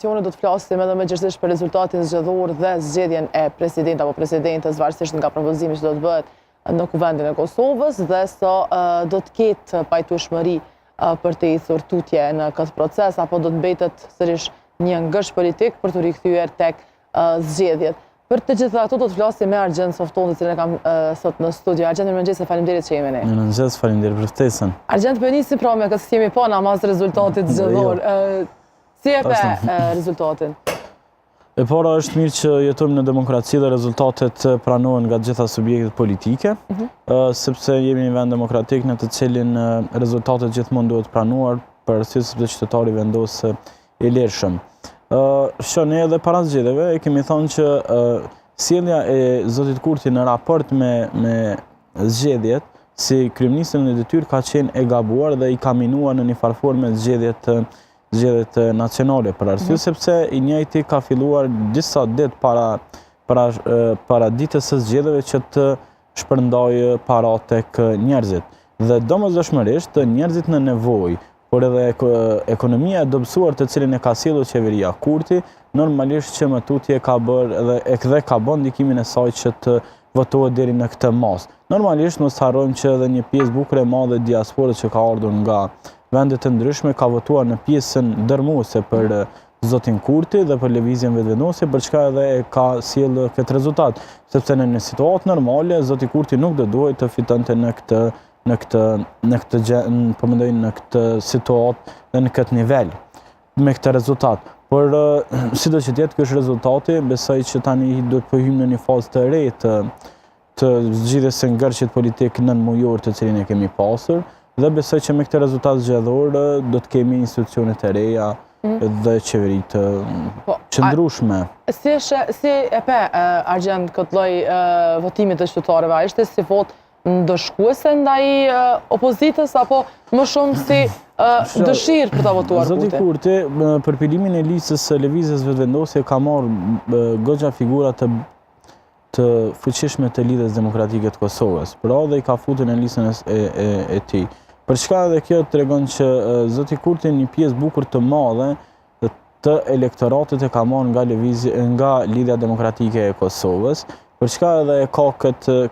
Do të flasim edhe mëgjërësisht për rezultatin zgjedhor dhe zgjedhjen e president apo presidentes, varësisht nga propozimi që do të bëhet në kuvendin e Kosovës dhe sa do të ketë pajtueshmëri për të ecur tutje në këtë proces apo do të mbetet sërish një ngërsh politik për të rikthyer tek zgjedhjet. Për të gjitha ato do të flasim me Argjend Softon, të cilën e kam sot në studio. Argjend, mirëmëngjes, faleminderit që jemi ne. Mirëmëngjes, faleminderit për ftesën. Argjend, po nisim pra me këtë si jemi pa namaz rezultatit zgjedhor. Si e pe rezultatin? E para është mirë që jetojmë në demokraci dhe rezultatet pranohen nga gjitha subjektet politike, sepse jemi një vend demokratik në të cilin rezultatet gjithmonë duhet pranuar për arsye sepse qytetari vendos i lirshëm. Ne edhe para zgjedhjeve e kemi thonë që sjellja e zotit Kurti në raport me zgjedhjet si kryeministër në detyrë ka qenë e gabuar dhe i ka minuar në një farë forme zgjedhjet nacionale, për arsye sepse i njëjti ka filluar disa ditë para ditës së zgjedhjeve që të shpërndajë para tek njerëzit. Dhe domosdoshmërisht njerëzit në nevojë, por edhe ekonomia e dobësuar të cilin e ka sjellur qeveria Kurti, normalisht që më tutje ka bërë dhe ka bën ndikimin e saj që të votohet deri në këtë mas. Normalisht mos harrojmë që edhe një pjesë bukur e madhe e diasporës që ka ardhur nga vendet të ndryshme ka votuar në pjesën dërmuese për zotin Kurti dhe për lëvizjen vetëvendosje, për çka edhe e ka sjellë këtë rezultat, sepse në një situatë normale zoti Kurti nuk do duhej të fitonte në këtë situatë dhe në këtë nivel me këtë rezultat. Por sido që tjetë ky është rezultati, besoj që tani duhet po hyjmë në një fazë të re të zgjidhjes së ngërshit politik nënmujor të cilin e kemi pasur. Dhe besoj që me këtë rezultat zgjedhor do të kemi institucione të reja dhe qeveri të qëndrueshme. Si e pe Argjend këtë lloj votimit të qytetarëve? Ishte si vot ndëshkuese ndaj opozitës apo më shumë si dëshirë për ta votuar Kurti? Zoti Kurti për pilimin e listës së lëvizjes vetëvendosje ka marrë goxha figura të fuqishme të Lidhjes Demokratike të Kosovës, pra dhe i ka futur në listën e tij. Për çka edhe kjo tregon që zoti Kurti një pjesë bukur të madhe të elektoratit e ka marrë nga Lidhja Demokratike e Kosovës, për çka edhe e ka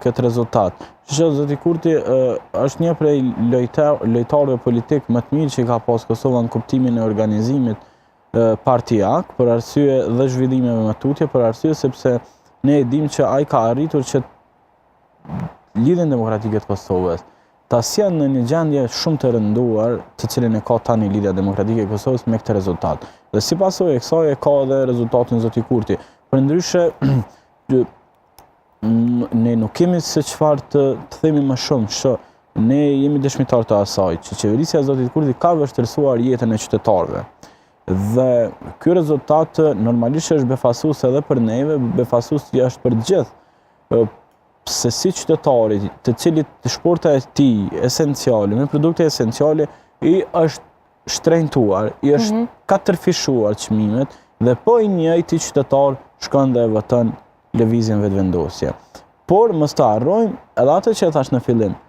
këtë rezultat. Zoti Kurti është një prej lojtarëve politik më të mirë që ka pas Kosova në kuptimin e organizimit partijak, për arsye dhe zhvillimeve më tutje, për arsye sepse ne e dim që ai ka arritur që Lidhjen Demokratike të Kosovës ta sjellë në një gjendje shumë të rënduar, të cilën e ka tani Lidhja Demokratike e Kosovës me këtë rezultat. Dhe si pasojë e kësaj e ka edhe rezultatin zoti Kurti. Përndryshe ne nuk kemi se çfarë të themi më shumë, që ne jemi dëshmitar të asaj që qeverisja e zotit Kurti ka vështirësuar jetën e qytetarëve. Dhe ky rezultat normalisht është befasues edhe për neve, befasues është për të gjithë. Se si qytetari të cilit shporta e tij esenciale, me produkte esenciale, i është shtrenjtuar, i është katërfishuar çmimet dhe po i njëjti qytetar shkon dhe voton lëvizjen vetëvendosje. Por mos ta harrojmë edhe atë që e thash në fillim,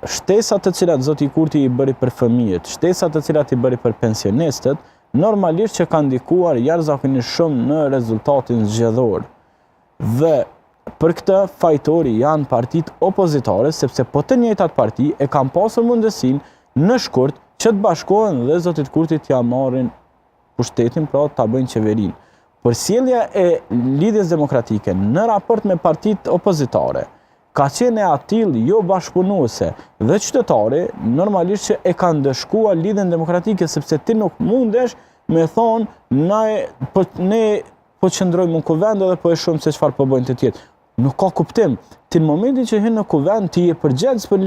shtesat të cilat zoti Kurti i bëri për fëmijët, shtesat të cilat i bëri për pensionistët, normalisht që kanë ndikuar jashtëzakonisht shumë në rezultatin zgjedhor. Dhe për këtë fajtori janë partitë opozitare, sepse po të njëjtat parti e kanë pasur mundësinë në shkurt që të bashkohen dhe zotit Kurti t'ia marrin pushtetin, pra ta bëjnë qeverinë. Por sjellja e Lidhjes Demokratike në raport me partitë opozitare ka qenë e atill jo bashkëpunuese dhe qytetari normalisht që e kanë ndëshkuar Lidhjen Demokratike, sepse ti nuk mundesh me thonë ne po qëndrojmë në kuvend dhe po e shohim se çfarë po bëjnë të tjerë. Nuk ka kuptim. Ti në momentin që hyn në kuvend ti je përgjegjës për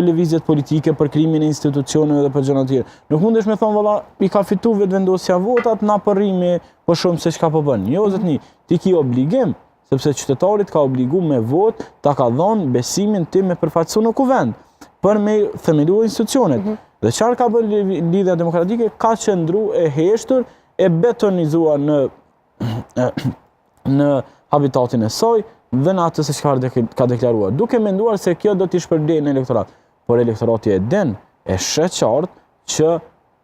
lëvizjet politike, për krijimin e institucioneve dhe për gjëra të tjera. Nuk mundesh me thonë valla i ka fituar vetëvendosja votat, na po rrimi, po shohim se çka po bën. Jo zotni, ti ke obligim, sepse qytetarit ka obligu me vot, ta ka dhënë besimin tim me përfaqësu në kuvend, për me themeluar institucionet. Dhe çfarë ka bërë Lidhja Demokratike? Ka qëndru e heshtur, e betonizuar në habitatin e saj dhe në atë se çfarë ka deklaruar, duke menduar se kjo do t'i shpërblejë në elektorat. Por elektorati e den, e sheh qartë që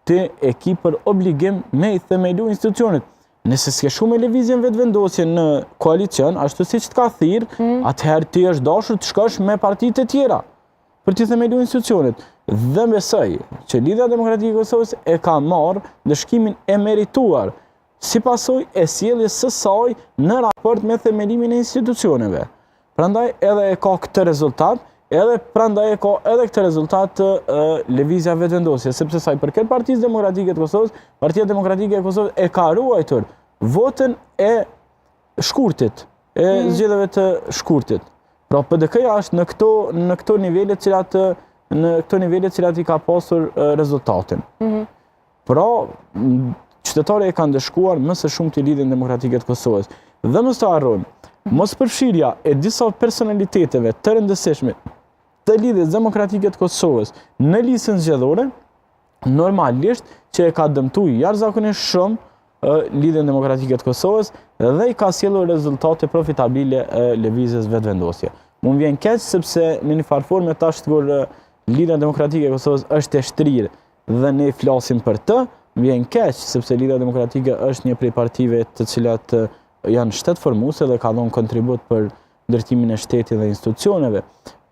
ti e ki për obligim me i themelu institucionit. Nëse s'ke shumë me lëvizjen vetëvendosje në koalicion, ashtu siç të ka thirr, atëherë ti është dashur të shkosh me partitë e tjera për të themelu institucionit. Dhe besoj që Lidhja Demokratike e Kosovës e ka marrë dëshkimin e merituar si pasojë e sjelljes së saj në raport me themelimin e institucioneve. Prandaj edhe e ka këtë rezultat, edhe prandaj e ka edhe këtë rezultat lëvizja vetëvendosje, sepse sa i përket Partisë Demokratike të Kosovës, Partia Demokratike e Kosovës e ka ruajtur votën e shkurtit, e zgjedhjeve të shkurtit. Pra PDK-ja është në këto nivele cilat i ka pasur rezultatin. Pra, qytetarët e kanë dëshkuar më së shumti Lidhjen Demokratike të Kosovës. Dhe mos të harrojmë, mos përfshirja e disa personaliteteve të rëndësishme të Lidhjes Demokratike të Kosovës në listën zgjedhore, normalisht që e ka dëmtuar jashtëzakonisht shumë Lidhjen Demokratike të Kosovës dhe i ka sjellur rezultate profitabile lëvizjes vetëvendosje. Më vjen keq sepse në një farë forme tash kur Lidhja Demokratike e Kosovës është e shtrirë dhe ne flasim për të, më vjen keq sepse Lidhja Demokratike është një prej partive të cilat janë shtetformuese dhe ka dhënë kontribut për ndërtimin e shtetit dhe institucioneve.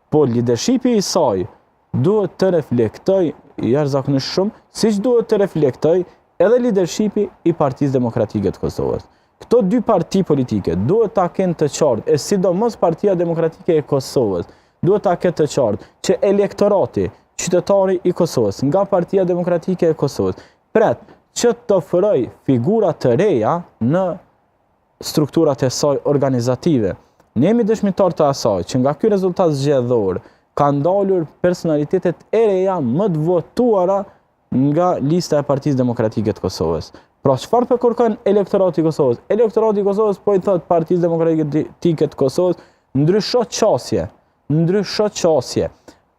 Po leadershipi i saj duhet të reflektoj jashtëzakonisht shumë, siç duhet të reflektoj edhe leadershipi i Partisë Demokratike të Kosovës. Këto dy parti politike duhet ta kenë të qartë, e sidomos Partia Demokratike e Kosovës, duhet ta ketë të qartë që elektorati, qytetari i Kosovës, nga Partia Demokratike e Kosovës, pret që të ofrojë figura të reja në strukturat e saj organizative. Ne jemi dëshmitar të asaj që nga ky rezultat zgjedhor kanë dalur personalitetet e reja më të votuara nga lista e Partisë Demokratike të Kosovës. Pra çfarë po kërkon elektorati i Kosovës? Elektorati i Kosovës po i thot Partisë Demokratike të Kosovës, ndrysho qasje,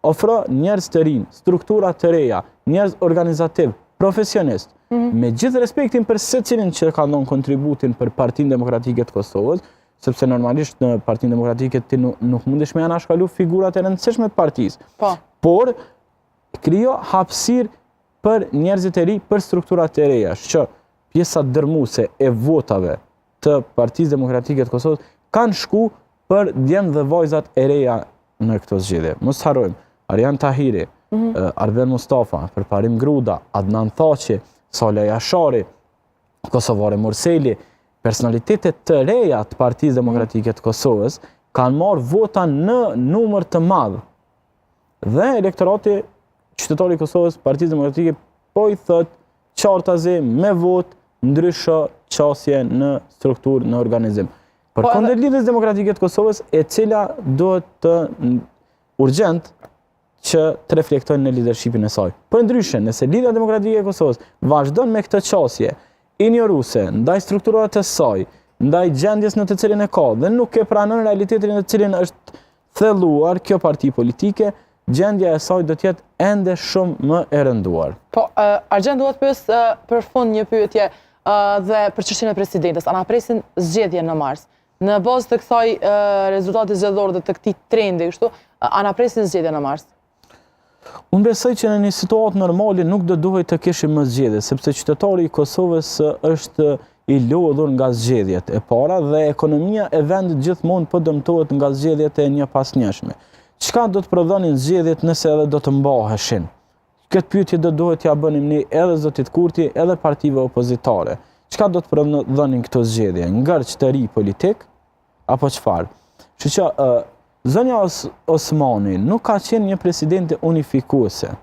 ofro njerëz të rinj, struktura të reja, njerëz organizativ, profesionist, me gjithë respektin për secilin që ka dhënë kontributin për Partinë Demokratike të Kosovës, sepse normalisht në Partinë Demokratike ti nuk mundesh me anashkalu figurat e rëndësishme të partisë. Por krijo hapësirë për njerëzit e ri, për strukturat e reja, që pjesa dërmuese e votave të Partisë Demokratike të Kosovës kanë shku për djemt dhe vajzat e reja në këto zgjedhje. Mos harrojmë, Arjan Tahiri, Arben Mustafa, Përparim Gruda, Adnan Thaçi, Sala Jashari, Kosovare Morseli, personalitetet të reja të Partisë Demokratike të Kosovës kanë marrë vota në numër të madh. Dhe elektorati qytetari i Kosovës, Partisë Demokratike, po i thot qartazi me vot, ndrysho qasje në strukturë, në organizim. Përkundër Lidhjes Demokratike të Kosovës, e cila duhet të urgjent që të reflektojnë në leadershipin e saj. Përndryshe, nëse Lidhja Demokratike e Kosovës vazhdon me këtë qasje injoruese ndaj strukturave të saj, ndaj gjendjes në të cilin e ka dhe nuk e pranon realitetin në të cilin është thelluar kjo parti politike, gjendja e saj do të jetë ende shumë më e rënduar. Po, Argjen duhet pyes për fund një pyetje dhe për çështjen e presidentës. Ana presin zgjedhjen në mars. Në bazë të kësaj rezultati zgjedhor dhe të këtij trendi, kështu, ana presin zgjedhjen në mars. Unë besoj që në një situatë normale nuk do duhet të kishim më zgjedhje, sepse qytetari i Kosovës është i lodhur nga zgjedhjet e para dhe ekonomia e vendit gjithmonë po dëmtohet nga zgjedhjet e njëpasnjëshme. Çka do të prodhonin zgjedhjet nëse edhe do të mbaheshin? Këtë pyetje do duhet ja bënim ne edhe zotit Kurti, edhe partive opozitare. Çka do të prodhonin këto zgjedhje? Ngërç të ri politik apo çfarë? Kështu që Zonja Osmani nuk ka qenë një presidente unifikuese,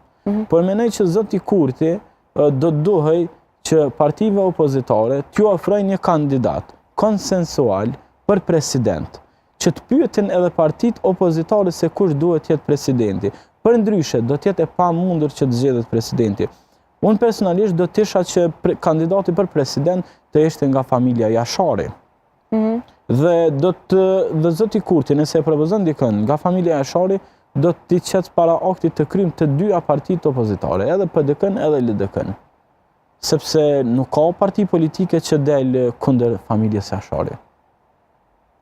por mendoj që zoti Kurti do duhej që partive opozitare t'ju ofrojnë një kandidat konsensual për president, që të pyetin edhe partitë opozitare se kush duhet të jetë presidenti. Përndryshe do të jetë e pamundur që të zgjedhet presidenti. Unë personalisht do të isha që kandidati për president të ishte nga familja Jashari. Dhe zoti Kurti, nëse e propozon dikën nga familja Jashari, do t'i qetë para aktit të krym të dyja partitë opozitare, edhe PDK-n edhe LDK-n. Sepse nuk ka parti politike që del kundër familjes Jashari.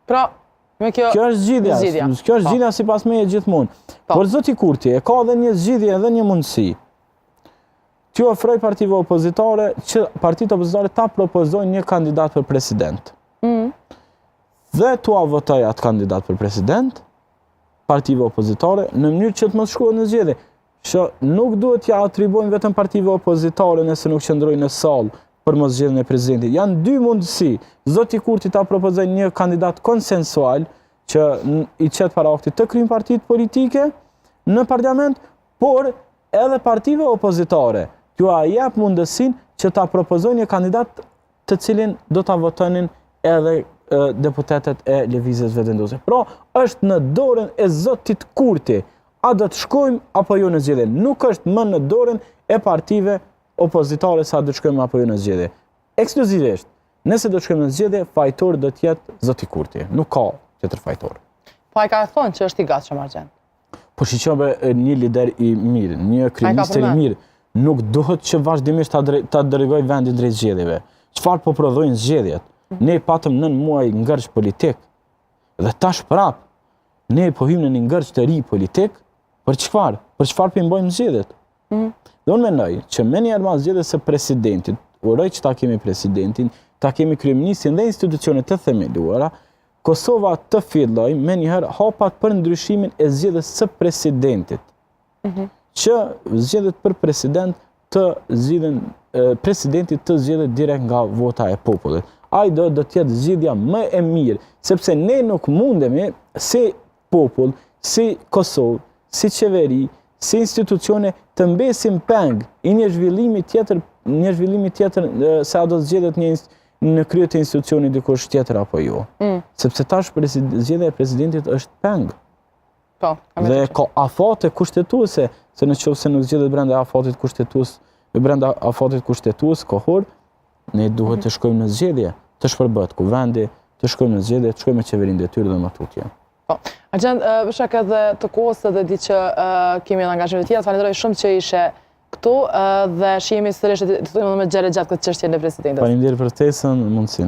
Pra, me kjo është zgjidhja. Kjo është zgjidhja sipas meje gjithmonë. Por zoti Kurti e ka edhe një zgjidhje edhe një mundësi t'ju ofroj partive opozitare që partitë opozitare ta propozojnë një kandidat për president. Dhe t'ua votoj atë kandidat për president, partive opozitare, në mënyrë që të mos shkohet në zgjedhje. Që nuk duhet t'ja atribojnë vetëm partive opozitare nëse nuk qëndrojnë në sallë për mos zgjedhjen e presidentit. Janë dy mundësi. Zoti Kurti ta propozojnë një kandidat konsensual që i qetë para aktit të kryejnë partitë politike në parlament, por edhe partive opozitare t'ju jep mundësinë që ta propozojnë një kandidat të cilin do ta votonin edhe deputetet e lëvizjes vetëvendose. Pra, është në dorën e Zotit Kurti, a do të shkojmë apo jo në zgjedhje. Nuk është më në dorën e partive opozitare sa do të shkojmë apo jo në zgjedhje. Ekskluzivisht, nëse do të shkojmë në zgjedhje, fajtor do të jetë Zoti Kurti. Nuk ka tjetër fajtor. Po ai ka thonë që është i gatshëm Argjend. Po shiqove një lider i mirë, një kryeministër i mirë, nuk duhet që vazhdimisht ta drejtoj vendin drejt zgjedhjeve. Çfarë po prodhojnë zgjedhjet? Ne patëm 9 muaj ngërç politik, dhe tash prap, ne po hym në një ngërç të ri politik, për çfarë? Për çfarë po i mbojmë zgjedhjet? Dhe unë mendoj që me një armas zgjedhjes së presidentit, uroj që ta kemi presidentin, ta kemi kryeministrin dhe institucionet të themeluara, Kosova të filloj me njëherë hapat për ndryshimin e zgjedhjes së presidentit. Që zgjedhjet për president të zgjidhen presidentit të zgjedhet direkt nga vota e popullit. Ai do të jetë zgjidhja më e mirë, sepse ne nuk mundemi si popull, si Kosovë, si qeveri, si institucione të mbesim peng i një zhvillimi tjetër se a do të zgjedhet në krye të institucionit dikush tjetër apo jo. Sepse tash zgjedhja e presidentit është peng. Dhe ka afate kushtetuese, se në qoftë se nuk zgjedhet brenda afatit kushtetues kohor, ne duhet të shkojmë në zgjedhje, të shpërbëhet kuvendi, të shkojmë në zgjedhje, të shkojmë me qeverinë detyrë dhe më tutje. Argjend, për shkak edhe të kohës dhe di që kemi edhe angazhime të tjera, falenderoj shumë që ishe këtu dhe shihemi sërish të thujmë me gjere gjatë këtë çështjen e presidentit. Faleminderit për ftesën, mundësinë.